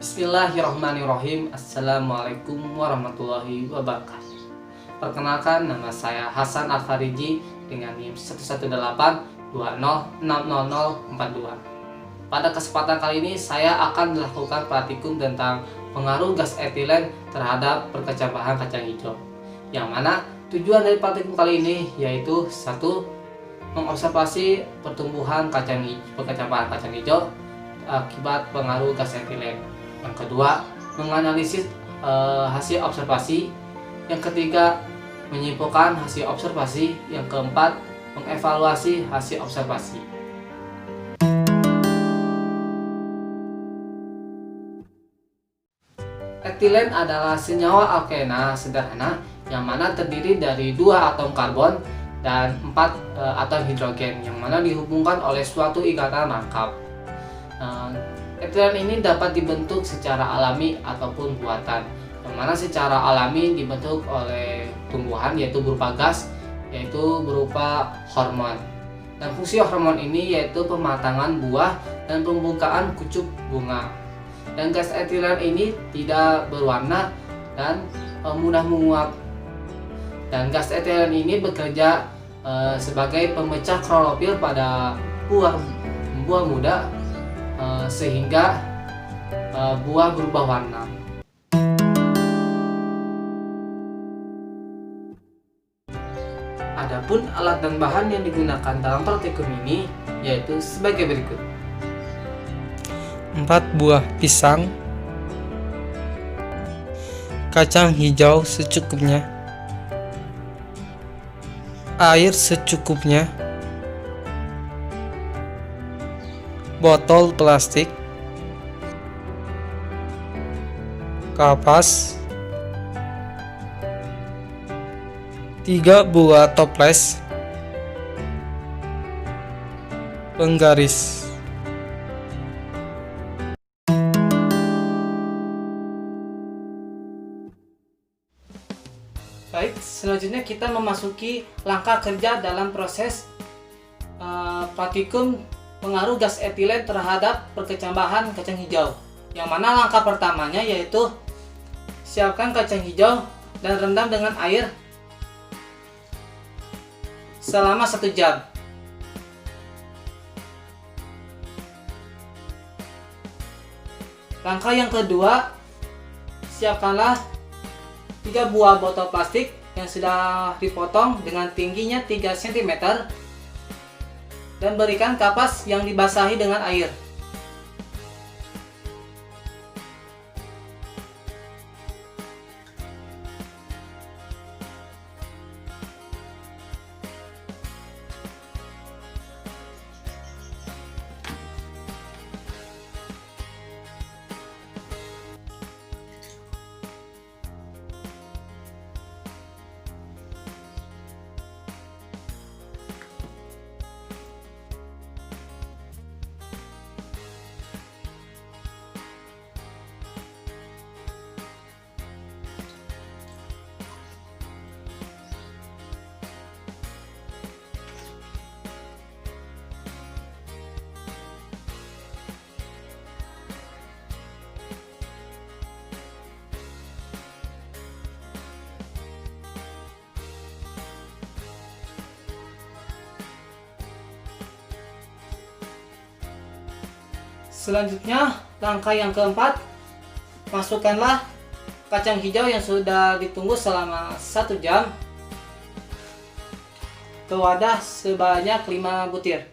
Bismillahirrahmanirrahim. Assalamualaikum warahmatullahi wabarakatuh. Perkenalkan, nama saya Hasan Al-Fariji dengan NIM 11820606042. Pada kesempatan kali ini saya akan melakukan praktikum tentang pengaruh gas etilen terhadap perkecambahan kacang hijau. Yang mana tujuan dari praktikum kali ini yaitu satu, mengobservasi pertumbuhan perkecambahan kacang hijau akibat pengaruh gas etilen. Yang kedua, menganalisis hasil observasi. Yang ketiga, menyimpulkan hasil observasi. Yang keempat, mengevaluasi hasil observasi. Etilen adalah senyawa alkena sederhana yang mana terdiri dari 2 atom karbon dan 4 atom hidrogen yang mana dihubungkan oleh suatu ikatan rangkap. Etilen ini dapat dibentuk secara alami ataupun buatan. Yang mana secara alami dibentuk oleh tumbuhan yaitu berupa gas, yaitu berupa hormon. Dan fungsi hormon ini yaitu pematangan buah dan pembukaan kucup bunga. Dan gas etilen ini tidak berwarna dan mudah menguap. Dan gas etilen ini bekerja sebagai pemecah klorofil pada buah muda sehingga buah berubah warna. Adapun alat dan bahan yang digunakan dalam praktikum ini yaitu sebagai berikut. 4 buah pisang, kacang hijau secukupnya, air secukupnya, botol plastik, kapas, 3 buah toples, penggaris. Baik, selanjutnya kita memasuki langkah kerja dalam proses praktikum pengaruh gas etilen terhadap perkecambahan kacang hijau. Yang mana langkah pertamanya yaitu siapkan kacang hijau dan rendam dengan air selama 1 jam. Langkah yang kedua, siapkanlah 3 buah botol plastik yang sudah dipotong dengan tingginya 3 cm dan berikan kapas yang dibasahi dengan air. Selanjutnya, langkah yang keempat, masukkanlah kacang hijau yang sudah ditunggu selama 1 jam ke wadah sebanyak 5 butir.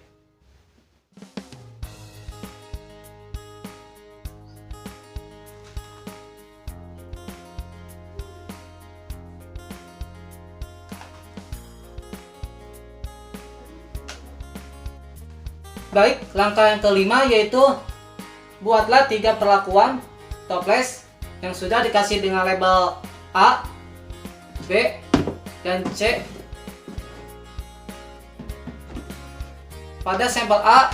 Baik, langkah yang kelima yaitu buatlah 3 perlakuan toples yang sudah dikasih dengan label A, B, dan C. Pada sampel A,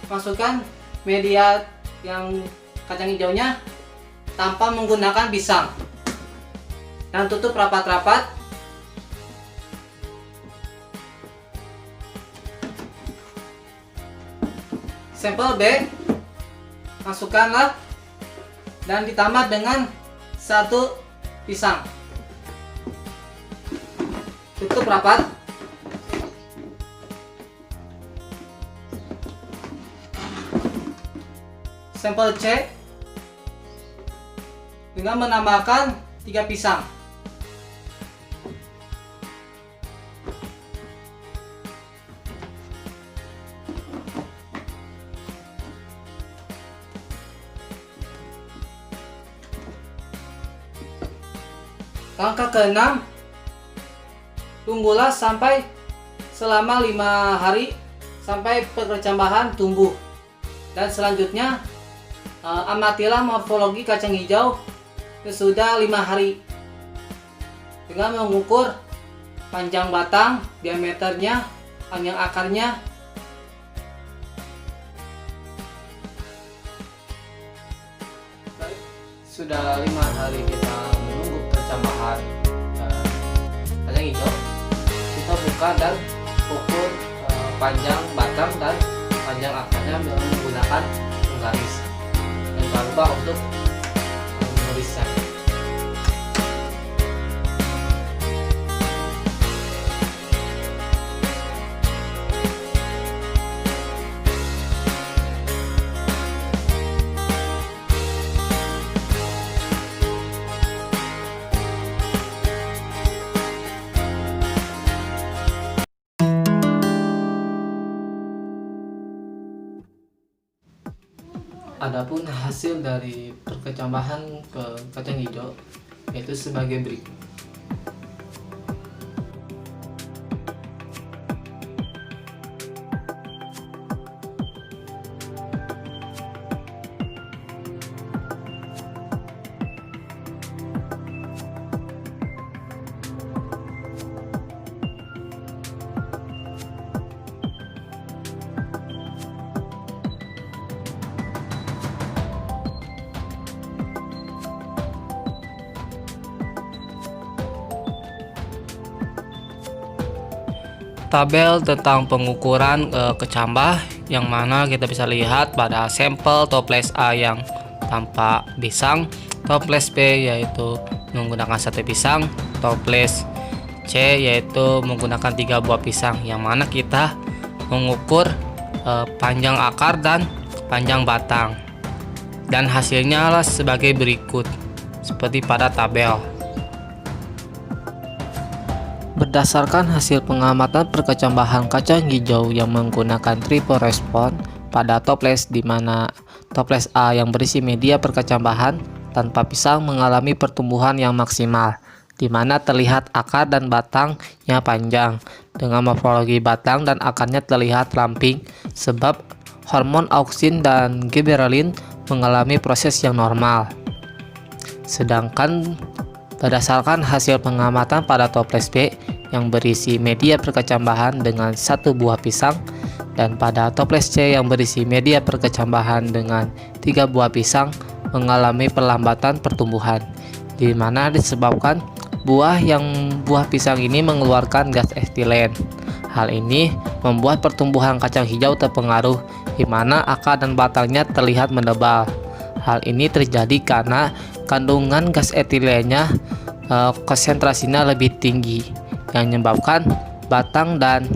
masukkan media yang kacang hijaunya tanpa menggunakan pisang dan tutup rapat-rapat. Sampel B, masukkanlah dan ditambah dengan 1 pisang. Tutup rapat. Sampel C dengan menambahkan 3 pisang. Langkah ke-6, tunggulah sampai selama 5 hari sampai perkecambahan tumbuh. Dan selanjutnya amatilah morfologi kacang hijau sesudah 5 hari dengan mengukur panjang batang, diameternya, panjang akarnya. Sudah 5 hari kita menunggu perkecambahan kacang hijau, kita buka dan ukur panjang batang dan panjang akarnya menggunakan penggaris. Jangan lupa untuk menulisnya. Adapun hasil dari perkecambahan ke kacang hijau yaitu sebagai berikut. Tabel tentang pengukuran kecambah yang mana kita bisa lihat pada sampel toples A yang tanpa pisang, toples B yaitu menggunakan 1 pisang, toples C yaitu menggunakan 3 buah pisang, yang mana kita mengukur panjang akar dan panjang batang, dan hasilnya adalah sebagai berikut seperti pada tabel. Berdasarkan hasil pengamatan perkecambahan kacang hijau yang menggunakan triple respon pada toples, di mana toples A yang berisi media perkecambahan tanpa pisang mengalami pertumbuhan yang maksimal, di mana terlihat akar dan batangnya panjang dengan morfologi batang dan akarnya terlihat ramping sebab hormon auksin dan gibberellin mengalami proses yang normal. Sedangkan berdasarkan hasil pengamatan pada toples B yang berisi media perkecambahan dengan 1 buah pisang, dan pada toples C yang berisi media perkecambahan dengan 3 buah pisang mengalami perlambatan pertumbuhan, di mana disebabkan buah pisang ini mengeluarkan gas etilen. Hal ini membuat pertumbuhan kacang hijau terpengaruh, di mana akar dan batangnya terlihat menebal. Hal ini terjadi karena kandungan gas etilennya konsentrasinya lebih tinggi, yang menyebabkan batang dan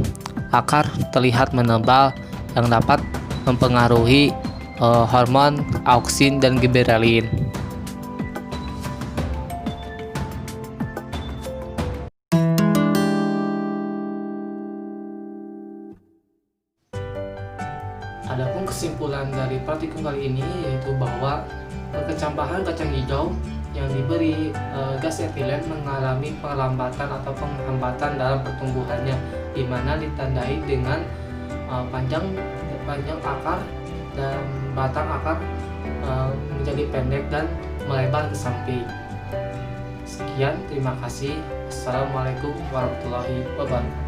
akar terlihat menebal, yang dapat mempengaruhi hormon auksin dan gibberellin. Adapun kesimpulan dari praktikum kali ini yaitu bahwa perkecambahan kacang hijau yang diberi gas etilen mengalami perlambatan atau penghambatan dalam pertumbuhannya, di mana ditandai dengan panjang akar dan batang akar menjadi pendek dan melebar ke samping. Sekian, terima kasih. Assalamualaikum warahmatullahi wabarakatuh.